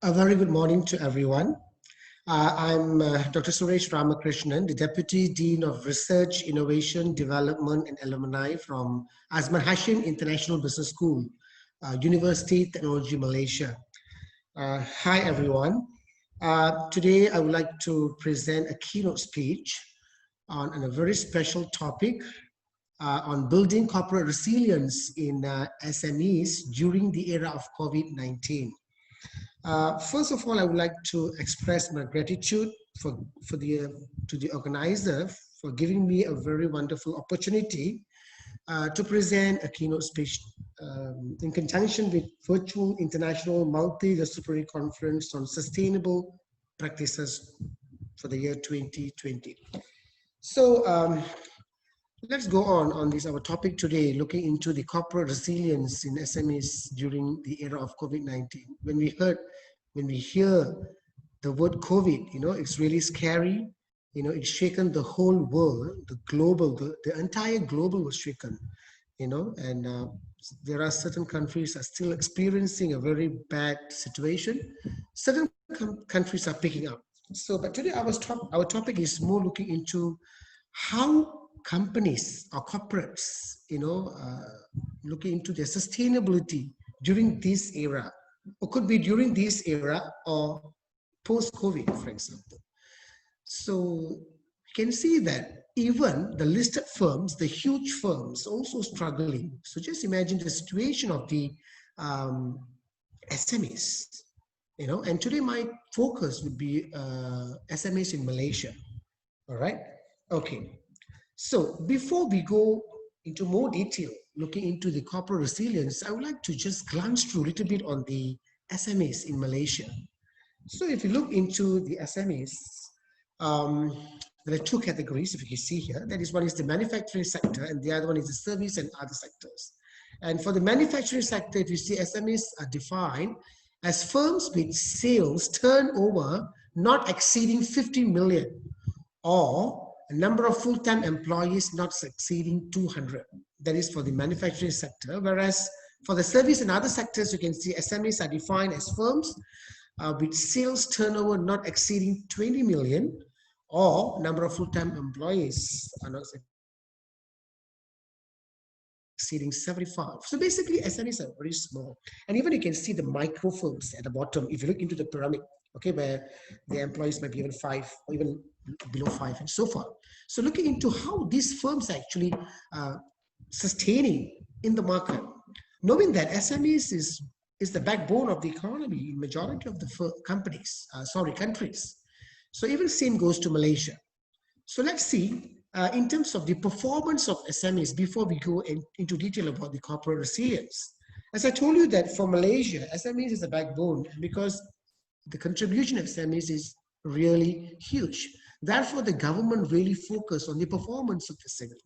A very good morning to everyone. I'm Dr. Suresh Ramakrishnan, the Deputy Dean of Research, Innovation, Development and Alumni from Azman Hashim International Business School, Universiti Teknologi Malaysia. Hi everyone. Today I would like to present a keynote speech on a very special topic on building corporate resilience in SMEs during the era of COVID-19. First of all, I would like to express my gratitude to the organizer for giving me a very wonderful opportunity to present a keynote speech in conjunction with virtual international multidisciplinary conference on sustainable practices for the year 2020. So let's go on this our topic today, looking into the corporate resilience in SMEs during the era of COVID-19. When we hear the word COVID, it's really scary. It's shaken the whole world, the entire global was shaken, and there are certain countries are still experiencing a very bad situation. Certain countries are picking up. But today our topic is more looking into how companies or corporates, looking into their sustainability during this era, or could be during this era or post-COVID, for example. So you can see that even the listed firms, the huge firms, also struggling. So just imagine the situation of the SMEs, and today my focus would be SMEs in Malaysia. All right. Okay. So before we go into more detail, looking into the corporate resilience, I would like to just glance through a little bit on the SMEs in Malaysia. So if you look into the SMEs, there are two categories, if you can see here. That is, one is the manufacturing sector and the other one is the service and other sectors. And for the manufacturing sector, if you see, SMEs are defined as firms with sales turnover not exceeding 50 million or a number of full-time employees not exceeding 200. That is for the manufacturing sector. Whereas for the service and other sectors, you can see SMEs are defined as firms with sales turnover not exceeding 20 million or number of full-time employees are not exceeding 75. So basically SMEs are very small. And even you can see the micro firms at the bottom, if you look into the pyramid, okay, where the employees might be even 5 or even below 5 and so forth. So looking into how these firms are actually sustaining in the market, knowing that SMEs is the backbone of the economy in majority of the countries. So even same goes to Malaysia. So let's see in terms of the performance of SMEs before we go into detail about the corporate resilience. As I told you that for Malaysia, SMEs is the backbone because the contribution of SMEs is really huge. Therefore, the government really focused on the performance of the segment.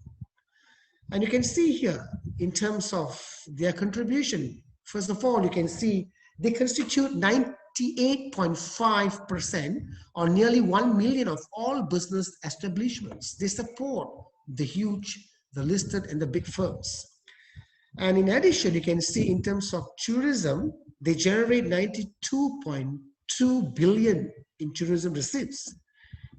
And you can see here, in terms of their contribution, first of all, you can see they constitute 98.5% or nearly 1 million of all business establishments. They support the huge, the listed and the big firms. And in addition, you can see in terms of tourism, they generate 92.2 billion in tourism receipts,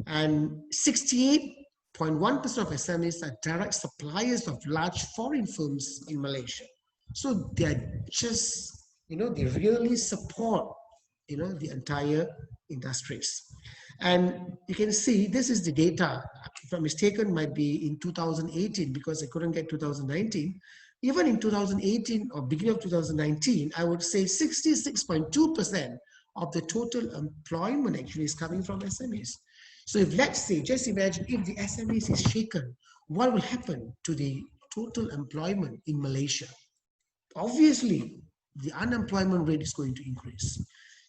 and 68.1% of SMEs are direct suppliers of large foreign firms in Malaysia. So they are just, they really support, the entire industries. And you can see this is the data, if I'm mistaken, might be in 2018 because I couldn't get 2019. Even in 2018 or beginning of 2019, I would say 66.2% of the total employment actually is coming from SMEs. So if, let's say, just imagine if the SMEs is shaken, what will happen to the total employment in Malaysia? Obviously, the unemployment rate is going to increase.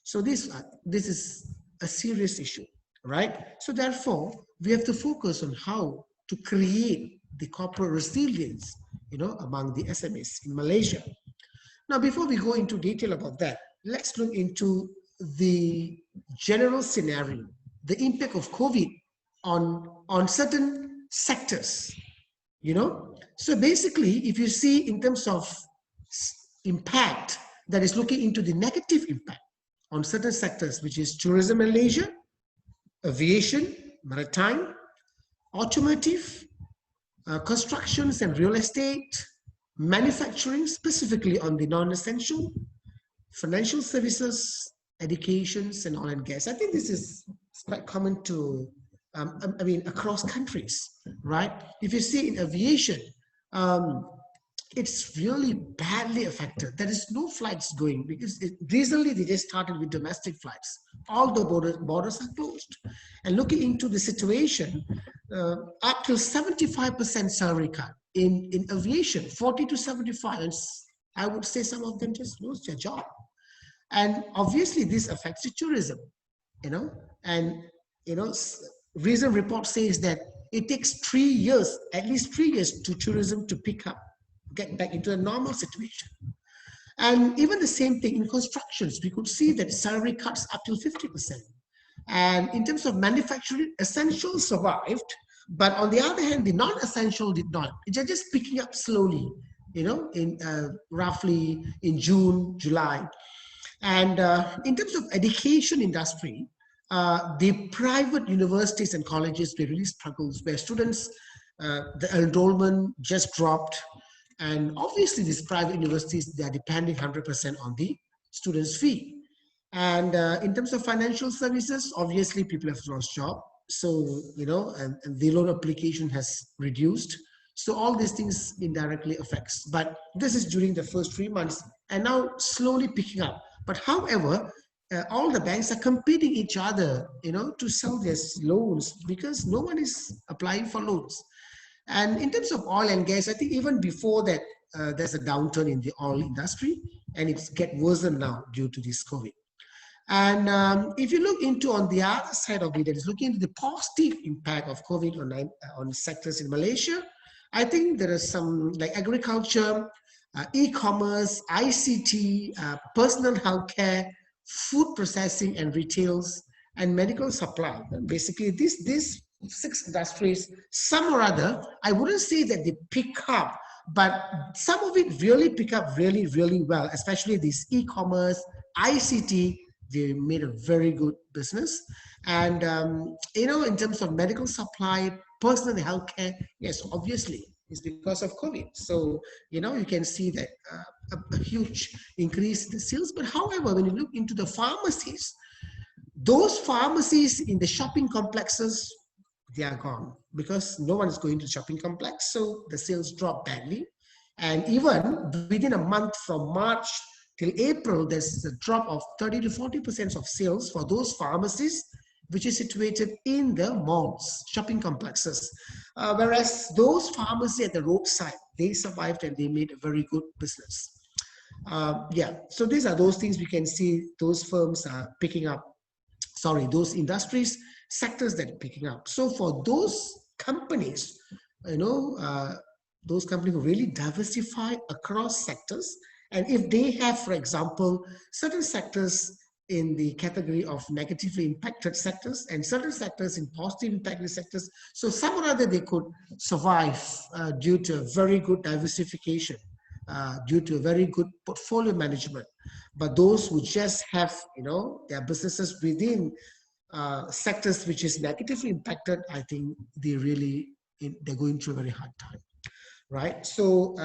So this is a serious issue, right? So therefore, we have to focus on how to create the corporate resilience, among the SMEs in Malaysia. Now, before we go into detail about that, let's look into the general scenario, the impact of COVID on certain sectors, So basically, if you see in terms of impact, that is looking into the negative impact on certain sectors, which is tourism and leisure, aviation, maritime, automotive, constructions and real estate, manufacturing, specifically on the non-essential, financial services, educations, and oil and gas. I think this is quite common to, across countries, right? If you see in aviation, it's really badly affected. There is no flights going because recently they just started with domestic flights. All the borders are closed. And looking into the situation, up to 75% salary cut in aviation, 40 to 75, and I would say some of them just lose their job. And obviously this affects the tourism, and recent report says that it takes 3 years, at least 3 years, to tourism to pick up, get back into a normal situation. And even the same thing in constructions, we could see that salary cuts up to 50%. And in terms of manufacturing, essential survived, but on the other hand, the non-essential did not. It's just picking up slowly, in roughly in June, July. And in terms of education industry, the private universities and colleges, they really struggles where students, the enrollment just dropped. And obviously these private universities, they are depending 100% on the students' fee. And in terms of financial services, obviously people have lost job. So, and the loan application has reduced. So all these things indirectly affects. But this is during the first 3 months and now slowly picking up. But however, all the banks are competing each other, to sell their loans because no one is applying for loans. And in terms of oil and gas, I think even before that, there's a downturn in the oil industry, and it's get worse now due to this COVID. And if you look into on the other side of it, that is looking into the positive impact of COVID on sectors in Malaysia, I think there are some like agriculture, e-commerce, ICT, personal healthcare, food processing and retails, and medical supply. Basically, these 6 industries, some or other, I wouldn't say that they pick up, but some of it really pick up really, really well, especially this e-commerce, ICT, they made a very good business. And, in terms of medical supply, personal healthcare, yes, obviously, it's because of COVID. So, you can see that a huge increase in the sales. But however, when you look into the pharmacies, those pharmacies in the shopping complexes, they are gone because no one is going to the shopping complex. So the sales drop badly. And even within a month from March till April, there's a drop of 30 to 40% of sales for those pharmacies, which is situated in the malls, shopping complexes. Whereas those pharmacies at the roadside, they survived and they made a very good business. So these are those things we can see those firms are picking up, those industries, sectors that are picking up. So for those companies, those companies who really diversify across sectors, and if they have, for example, certain sectors in the category of negatively impacted sectors and certain sectors in positive impacted sectors, so some or other they could survive due to a very good diversification, due to a very good portfolio management. But those who just have, their businesses within sectors which is negatively impacted, I think they're going through a very hard time, right? So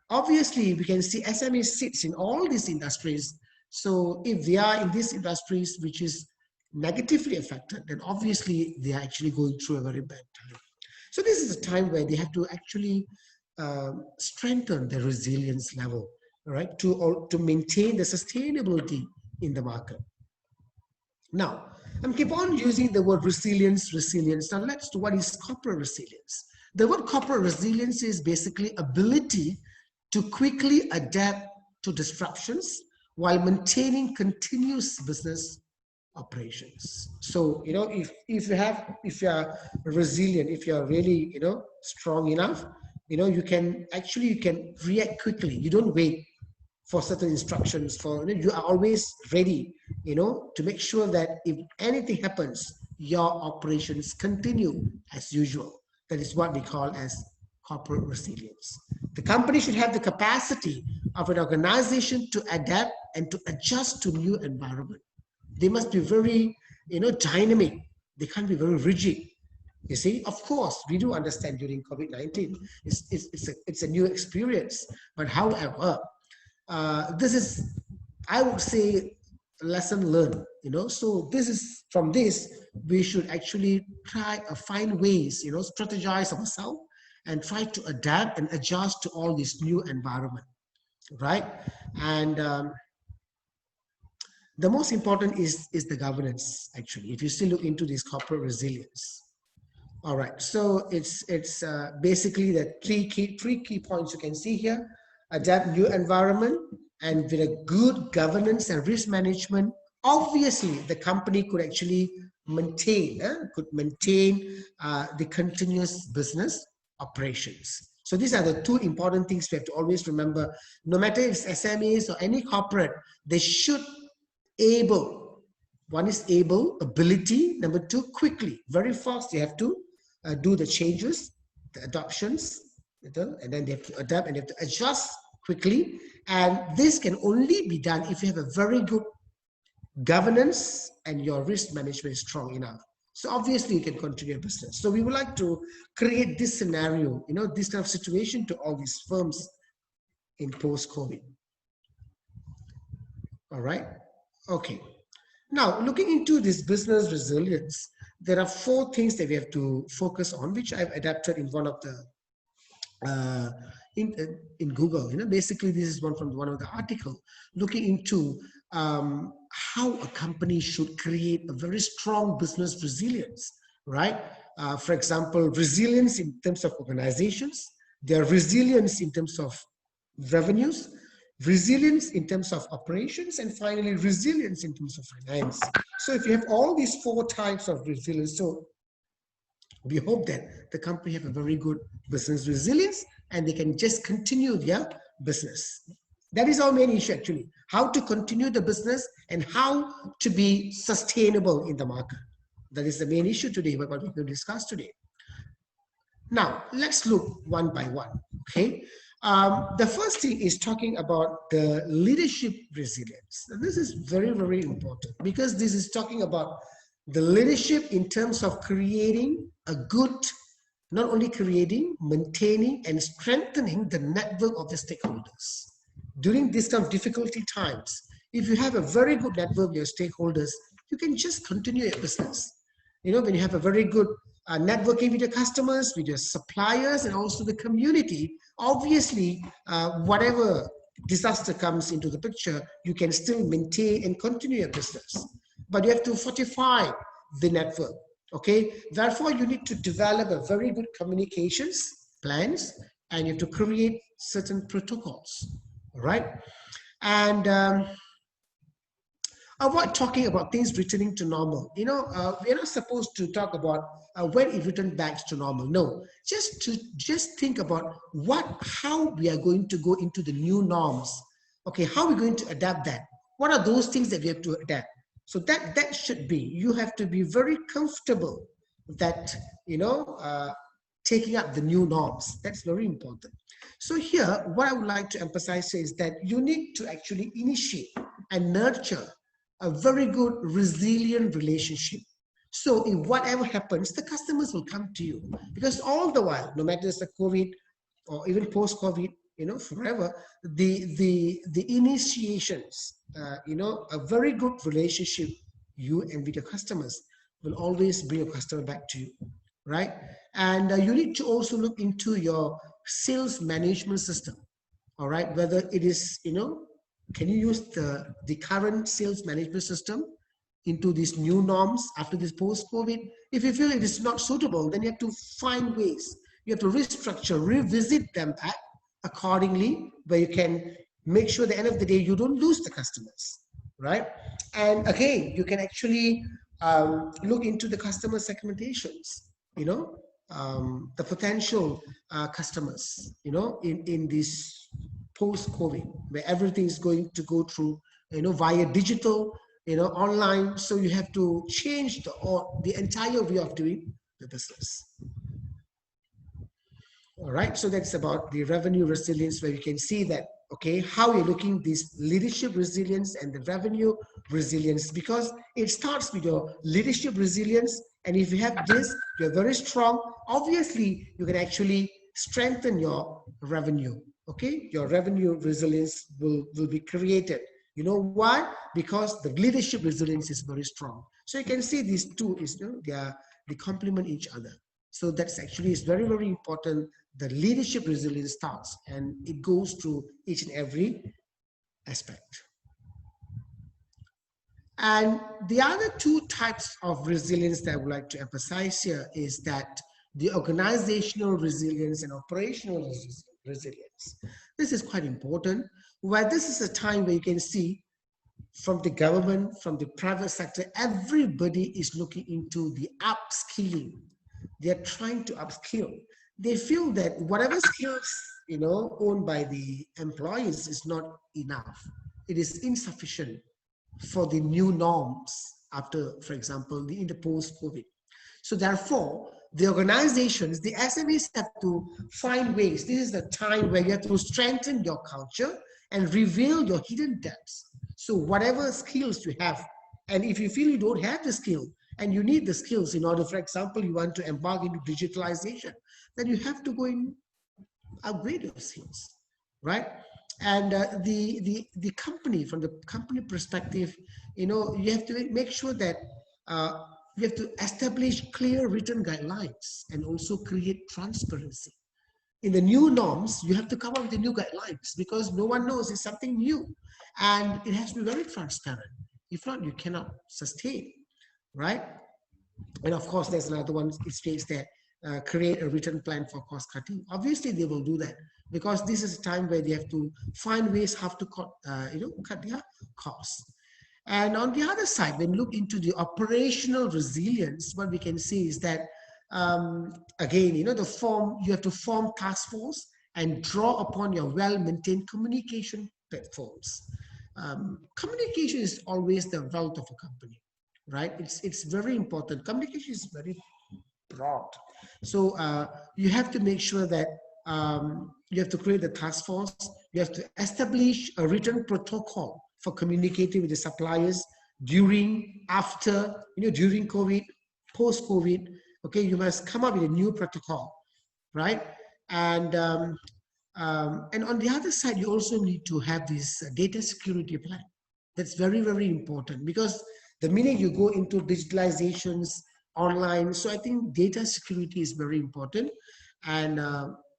obviously we can see SME sits in all these industries. So if they are in these industries which is negatively affected, then obviously they are actually going through a very bad time. So this is a time where they have to actually strengthen their resilience level, right, to maintain the sustainability in the market. Now, I'm keep on using the word resilience. Now let's do what is corporate resilience. The word corporate resilience is basically ability to quickly adapt to disruptions while maintaining continuous business operations. So, if you are resilient, if you are really, strong enough, you can react quickly. You don't wait for certain instructions. You are always ready, to make sure that if anything happens, your operations continue as usual. That is what we call as corporate resilience. The company should have the capacity of an organization to adapt and to adjust to new environment. They must be very, dynamic. They can't be very rigid. You see, of course, we do understand during COVID-19, it's a new experience. But however, this is, I would say, a lesson learned. So this is, from this, we should actually try find ways, strategize ourselves and try to adapt and adjust to all this new environment, right? And the most important is the governance, actually, if you still look into this corporate resilience. All right, so it's basically the three key points you can see here: adapt new environment, and with a good governance and risk management, obviously the company could actually maintain the continuous business operations. So these are the two important things we have to always remember. No matter if it's SMEs or any corporate, they should able. One is able, ability. Number two, quickly, very fast. You have to do the changes, the adoptions, and then they have to adapt and they have to adjust quickly. And this can only be done if you have a very good governance and your risk management is strong enough. So obviously you can continue your business. So we would like to create this scenario, this kind of situation to all these firms in post-COVID. All right. Okay. Now, looking into this business resilience, there are 4 things that we have to focus on, which I've adapted in one of the in Google. Basically, this is one of the article looking into how a company should create a very strong business resilience, right? For example, resilience in terms of organizations, their resilience in terms of revenues, resilience in terms of operations, and finally resilience in terms of finance. So if you have all these 4 types of resilience, so we hope that the company have a very good business resilience and they can just continue their business. That is our main issue, actually, how to continue the business and how to be sustainable in the market. That is the main issue today, what we will discuss today. Now, let's look one by one, okay? The first thing is talking about the leadership resilience. Now, this is very, very important because this is talking about the leadership in terms of creating a good, not only creating, maintaining and strengthening the network of the stakeholders. During this kind of difficulty times, if you have a very good network with your stakeholders, you can just continue your business. When you have a very good networking with your customers, with your suppliers, and also the community, obviously, whatever disaster comes into the picture, you can still maintain and continue your business. But you have to fortify the network, okay? Therefore, you need to develop a very good communications plans, and you have to create certain protocols, all right? And avoid talking about things returning to normal. We're not supposed to talk about when it returned back to normal. No, just think about how we are going to go into the new norms. Okay, how are we going to adapt that? What are those things that we have to adapt? So that should be, you have to be very comfortable that, taking up the new norms. That's very important. So here, what I would like to emphasize is that you need to actually initiate and nurture a very good resilient relationship. So if whatever happens, the customers will come to you, because all the while, no matter it's a COVID or even post-COVID, forever, the initiations, a very good relationship, you and with your customers, will always bring a customer back to you, right? And you need to also look into your sales management system, all right? Whether it is, can you use the current sales management system into these new norms after this post-COVID? If you feel it is not suitable, then you have to find ways. You have to restructure, revisit them back accordingly, where you can make sure at the end of the day, you don't lose the customers, right? And again, you can actually look into the customer segmentations, the potential customers, in this post-COVID, where everything is going to go through, via digital, online. So you have to change the entire way of doing the business. All right, so that's about the revenue resilience, where you can see that, okay, how you're looking this leadership resilience and the revenue resilience, because it starts with your leadership resilience. And if you have this, you're very strong. Obviously, you can actually strengthen your revenue. Okay, your revenue resilience will be created. You know why? Because the leadership resilience is very strong. So you can see these two is, they complement each other. So that's actually is very, very important. The leadership resilience starts and it goes through each and every aspect. And the other two types of resilience that I would like to emphasize here is that the organizational resilience and operational resilience. This is quite important, where this is a time where you can see from the government, from the private sector, everybody is looking into the upskilling. They're trying to upskill. They feel that whatever skills, owned by the employees is not enough. It is insufficient for the new norms after, for example, in the post-COVID. So therefore, the organizations, the SMEs have to find ways. This is the time where you have to strengthen your culture and reveal your hidden depths. So whatever skills you have, and if you feel you don't have the skill and you need the skills in order, for example, you want to embark into digitalization, then you have to go and upgrade your skills, right? And the company, from the company perspective, you have to make sure that you have to establish clear written guidelines and also create transparency. In the new norms, you have to come up with the new guidelines because no one knows it's something new, and it has to be very transparent. If not, you cannot sustain, right? And of course, there's another one. It states that create a written plan for cost cutting. Obviously, they will do that because this is a time where they have to find ways how to cut their costs. And on the other side, when you look into the operational resilience, what we can see is that again, you have to form task force and draw upon your well-maintained communication platforms. Communication is always the wealth of a company, right? It's very important. Communication is very broad. So you have to make sure that you have to create the task force. You have to establish a written protocol for communicating with the suppliers during, after, during COVID, post-COVID. Okay, you must come up with a new protocol, right? And on the other side, you also need to have this data security plan. That's very, very important because the minute you go into digitalizations, online, so I think data security is very important. And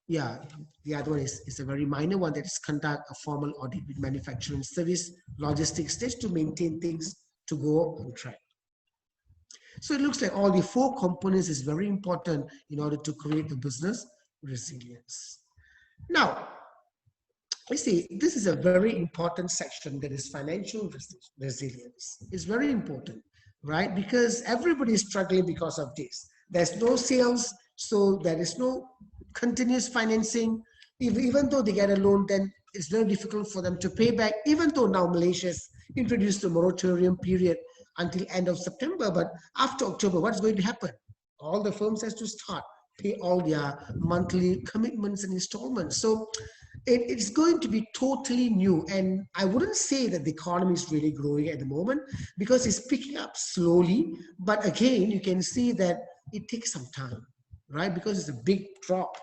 yeah, the other one is a very minor one, that is conduct a formal audit with manufacturing, service, logistics, just to maintain things to go on track. So it looks like all the four components is very important in order to create the business resilience. Now, you see, this is a very important section, that is financial resilience. It's very important, right? Because everybody is struggling because of this. There's no sales, so there is no continuous financing. Even though they get a loan, then it's very difficult for them to pay back, even though now Malaysia has introduced a moratorium period until end of September. But after October, what's going to happen? All the firms has to start pay all their monthly commitments and installments. So it's going to be totally new. And I wouldn't say that the economy is really growing at the moment because it's picking up slowly. But again, you can see that it takes some time, right? Because it's a big drop.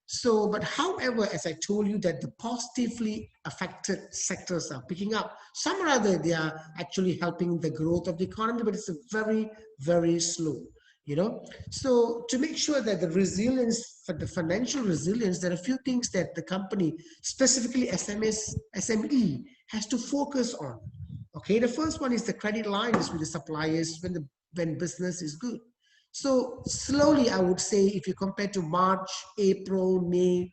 So, but however, as I told you, that the positively affected sectors are picking up. Some rather, they are actually helping the growth of the economy, but it's a very, very slow. So to make sure that the resilience, for the financial resilience, there are a few things that the company, specifically SME, has to focus on. Okay, the first one is the credit lines with the suppliers when business is good. So slowly, I would say, if you compare to March, April, May,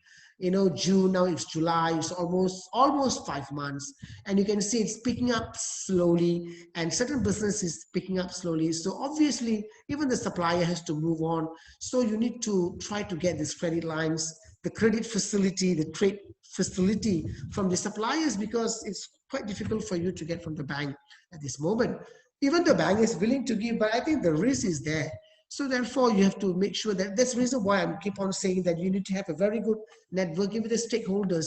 June, now it's July, it's almost 5 months. And you can see it's picking up slowly, and certain businesses picking up slowly. So obviously, even the supplier has to move on. So you need to try to get these credit lines, the credit facility, the trade facility from the suppliers, because it's quite difficult for you to get from the bank at this moment. Even the bank is willing to give, but I think the risk is there. So therefore, you have to make sure that, that's the reason why I keep on saying that you need to have a very good networking with the stakeholders,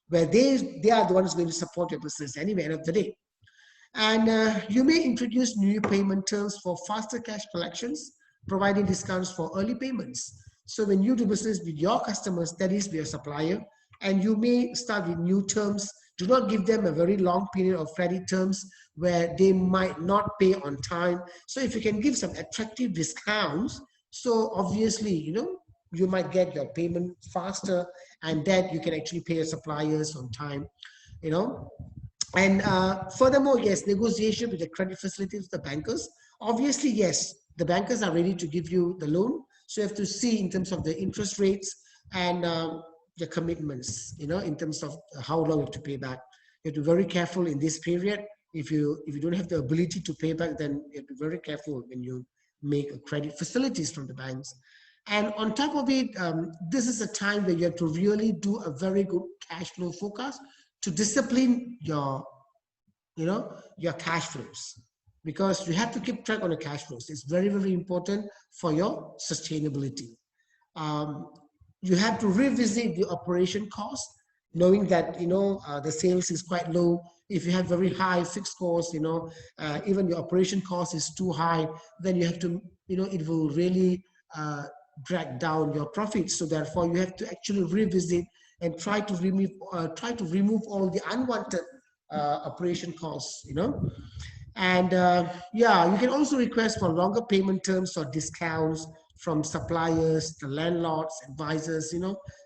where they are the ones going to support your business anyway, end of the day. And you may introduce new payment terms for faster cash collections, providing discounts for early payments. So when you do business with your customers, that is with your supplier, and you may start with new terms. Do not give them a very long period of credit terms where they might not pay on time. So if you can give some attractive discounts, so obviously, you might get your payment faster, and that you can actually pay your suppliers on time, you know. And furthermore, yes, negotiation with the credit facilities, the bankers. Obviously, yes, the bankers are ready to give you the loan. So you have to see in terms of the interest rates and the commitments, in terms of how long you have to pay back. You have to be very careful in this period. If you don't have the ability to pay back, then you have to be very careful when you make credit facilities from the banks. And on top of it, this is a time where you have to really do a very good cash flow forecast to discipline your cash flows, because you have to keep track on the cash flows. It's very, very important for your sustainability. You have to revisit the operation cost, knowing that the sales is quite low. If you have very high fixed costs, even your operation cost is too high, then you have to, it will really drag down your profits. So therefore, you have to actually revisit and try to remove all the unwanted operation costs, And yeah, you can also request for longer payment terms or discounts from suppliers, the landlords, advisors.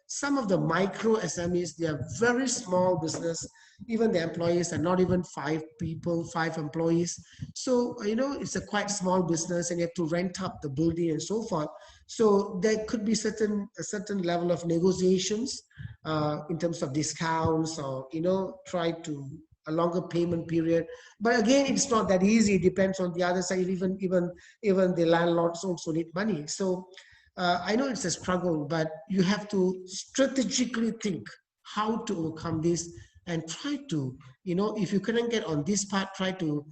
Some of the micro SMEs, they are very small business. Even the employees are not even 5 people, 5 employees. So, it's a quite small business, and you have to rent up the building and so forth. So there could be a certain level of negotiations in terms of discounts, or, try to a longer payment period. But again, it's not that easy. It depends on the other side. Even the landlords also need money. So I know it's a struggle, but you have to strategically think how to overcome this, and try to, if you couldn't get on this part, try to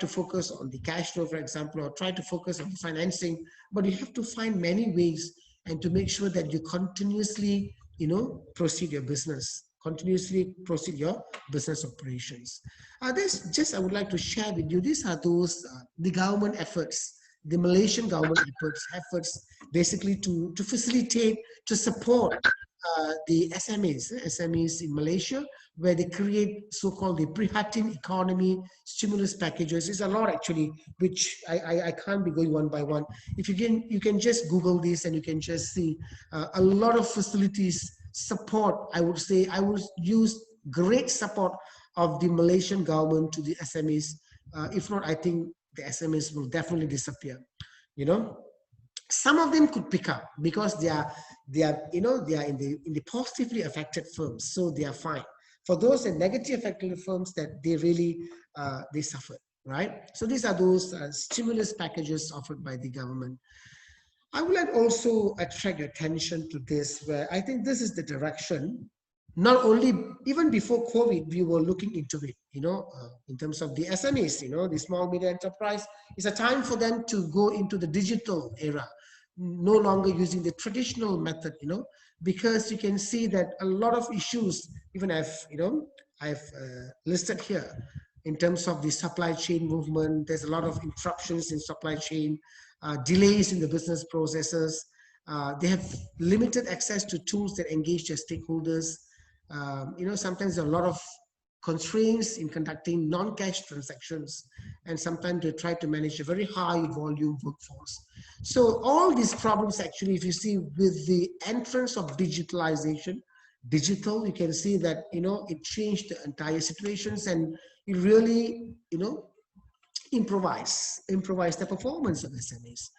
focus on the cash flow, for example, or try to focus on financing. But you have to find many ways, and to make sure that you continuously, proceed your business. Continuously proceed your business operations. I would like to share with you, these are those, the government efforts, the Malaysian government efforts basically to facilitate, to support the SMEs in Malaysia, where they create so-called the Prihatin economy stimulus packages. It's a lot actually, which I can't be going one by one. If you can just Google this, and you can just see a lot of facilities support. I would say I would use great support of the Malaysian government to the SMEs. If not, I think the SMEs will definitely disappear. Some of them could pick up because they are in the positively affected firms, so they are fine. For those in negatively affected firms, that they really they suffer, right? So these are those stimulus packages offered by the government. I would like also attract your attention to this, where I think this is the direction. Not only, even before COVID, we were looking into it, in terms of the SMEs, the small medium enterprise. It's a time for them to go into the digital era, no longer using the traditional method, because you can see that a lot of issues, even I've listed here, in terms of the supply chain movement. There's a lot of interruptions in supply chain, delays in the business processes. They have limited access to tools that engage their stakeholders. Sometimes there are a lot of constraints in conducting non-cash transactions, and sometimes they try to manage a very high volume workforce. So all these problems, actually, if you see with the entrance of digitalization, you can see that, it changed the entire situations, and it really, improvise the performance of SMEs.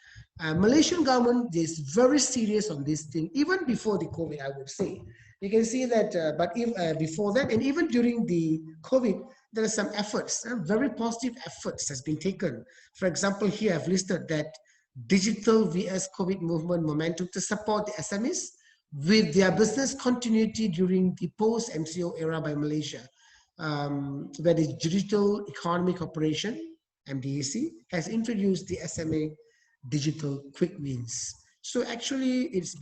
Malaysian government is very serious on this thing, even before the COVID, I would say. You can see that, but before that, and even during the COVID, there are some efforts, very positive efforts has been taken. For example, here I've listed that digital vs COVID movement momentum to support the SMEs with their business continuity during the post-MCO era by Malaysia, where the Digital Economy Corporation, MDEC, has introduced the SMA Digital Quick Wins. So actually, it's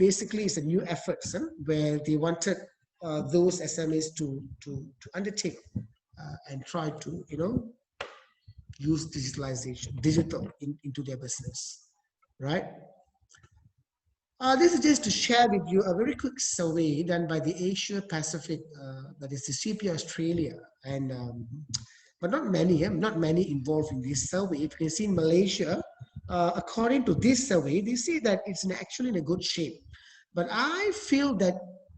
a new effort, where they wanted those SMEs to undertake and try to, use digital into their business, right? This is just to share with you a very quick survey done by the Asia Pacific, that is the CP Australia, and but not many involved in this survey. If you can see in Malaysia, according to this survey, they say that it's actually in a good shape. But I feel that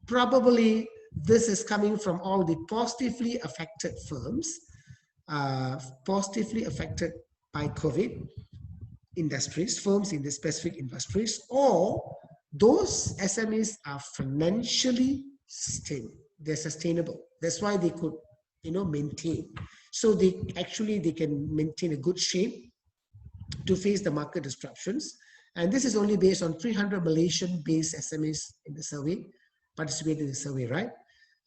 probably this is coming from all the positively affected firms, positively affected by COVID industries, firms in the specific industries, or those SMEs are financially sustainable. They're sustainable. That's why they could, maintain. So they can maintain a good shape to face the market disruptions. And this is only based on 300 Malaysian-based SMEs in the survey, participated in the survey, right?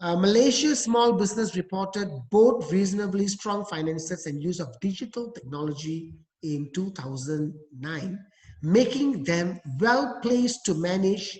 Malaysia's small business reported both reasonably strong finances and use of digital technology in 2009, making them well placed to manage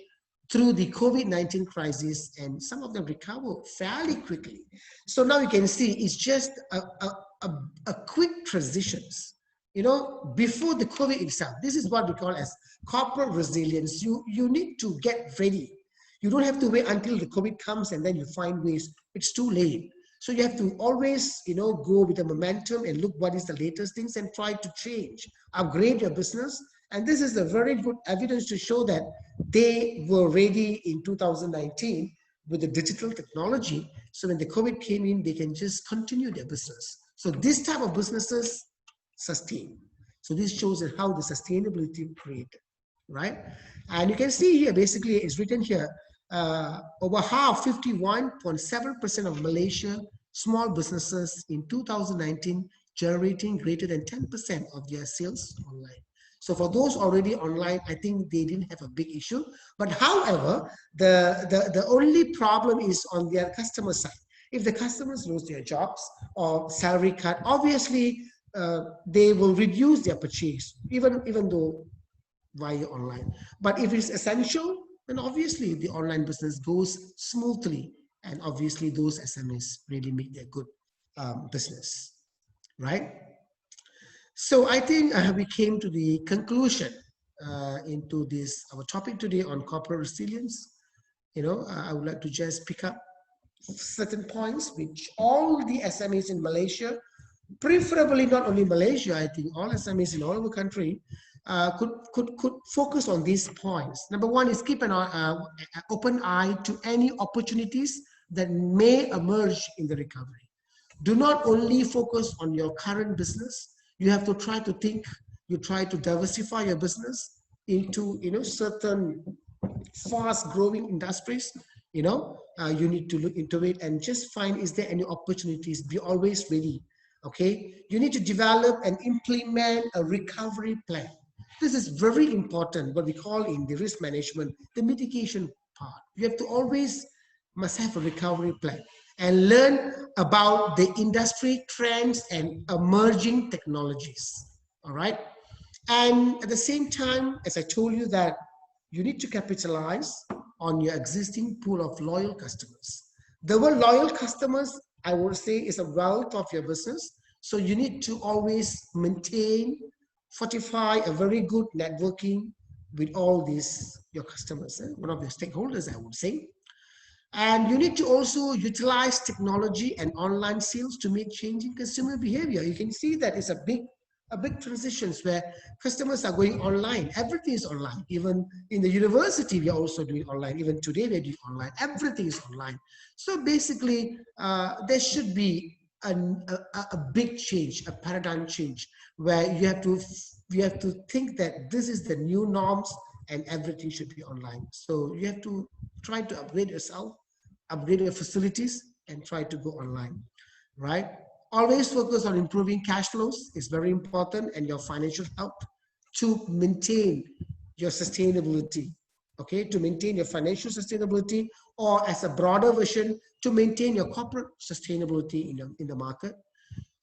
through the COVID-19 crisis, and some of them recovered fairly quickly. So now you can see it's just a quick transitions. Before the COVID itself, this is what we call as corporate resilience. You need to get ready. You don't have to wait until the COVID comes and then you find ways. It's too late. So you have to always, go with the momentum and look what is the latest things and try to change, upgrade your business. And this is a very good evidence to show that they were ready in 2019 with the digital technology. So when the COVID came in, they can just continue their business. So this type of businesses sustain. So this shows how the sustainability created, right? And you can see here, basically it's written here, over half, 51.7% of Malaysia small businesses in 2019 generating greater than 10% of their sales online. So for those already online, I think they didn't have a big issue. But however, the only problem is on their customer side. If the customers lose their jobs or salary cut, obviously they will reduce their purchase, even though via online. But if it's essential, then obviously the online business goes smoothly, and obviously those SMEs really make their good business, right? So I think we came to the conclusion into this, our topic today on corporate resilience. I would like to just pick up certain points which all the SMEs in Malaysia, preferably not only Malaysia, I think all SMEs in all over the country could focus on these points. Number one is keep an open eye to any opportunities that may emerge in the recovery. Do not only focus on your current business. You have to try to think, you try to diversify your business into certain fast growing industries. You need to look into it and just find, is there any opportunities? Be always ready. Okay, you need to develop and implement a recovery plan. This is very important, what we call in the risk management, the mitigation part. You have to always must have a recovery plan and learn about the industry trends and emerging technologies. All right. And at the same time, as I told you, that you need to capitalize on your existing pool of loyal customers. The word loyal customers, I would say, is a wealth of your business. So you need to always maintain, fortify a very good networking with all these, your customers, one of your stakeholders, I would say. And you need to also utilize technology and online sales to make changing consumer behavior. You can see that it's a big transitions where customers are going online. Everything is online. Even in the university, we are also doing online. Even today, we're doing online. Everything is online. So basically, there should be a big change, a paradigm change, where you have to think that this is the new norms and everything should be online. So you have to try to upgrade yourself, upgrade your facilities, and try to go online, right? Always focus on improving cash flows. It's very important, and your financial health to maintain your sustainability, okay? To maintain your financial sustainability, or as a broader vision, to maintain your corporate sustainability in the market.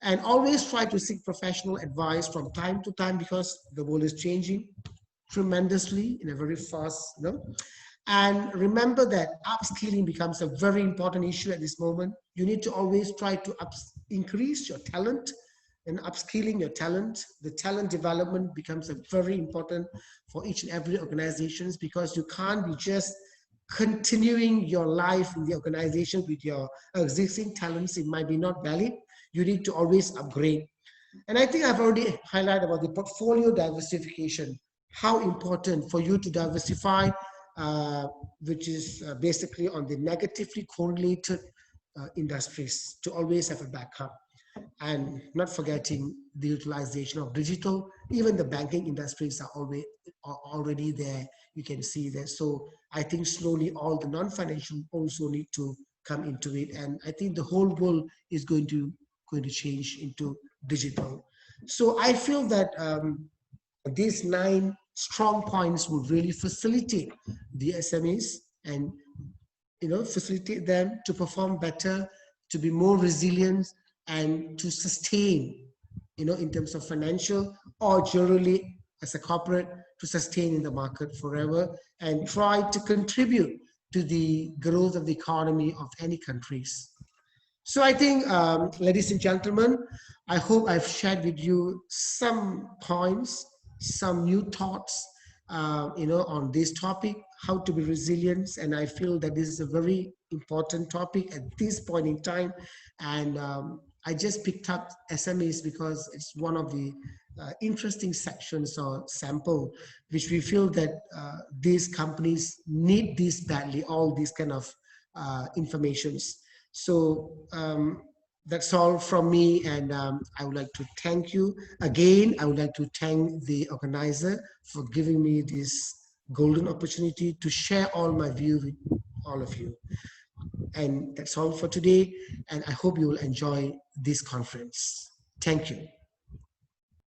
And always try to seek professional advice from time to time, because the world is changing tremendously in a very fast, And remember that upskilling becomes a very important issue at this moment. You need to always try to increase your talent, and upskilling your talent. The talent development becomes a very important for each and every organizations, because you can't be just continuing your life in the organization with your existing talents. It might be not valid. You need to always upgrade. And I think I've already highlighted about the portfolio diversification, how important for you to diversify, which is basically on the negatively correlated industries, to always have a backup. And not forgetting the utilization of digital. Even the banking industries are already there. You can see that. So I think slowly all the non-financial also need to come into it. And I think the whole world is going to change into digital. So I feel that these 9 strong points would really facilitate the SMEs, and facilitate them to perform better, to be more resilient, and to sustain, in terms of financial, or generally as a corporate, to sustain in the market forever and try to contribute to the growth of the economy of any countries. So I think, ladies and gentlemen, I hope I've shared with you some points, some new thoughts, on this topic, how to be resilient. And I feel that this is a very important topic at this point in time. And I just picked up SMEs because it's one of the interesting sections or sample, which we feel that these companies need this badly, all these kind of informations. So that's all from me, and I would like to thank you again. I would like to thank the organizer for giving me this golden opportunity to share all my views with all of you. And that's all for today, and I hope you will enjoy this conference. Thank you.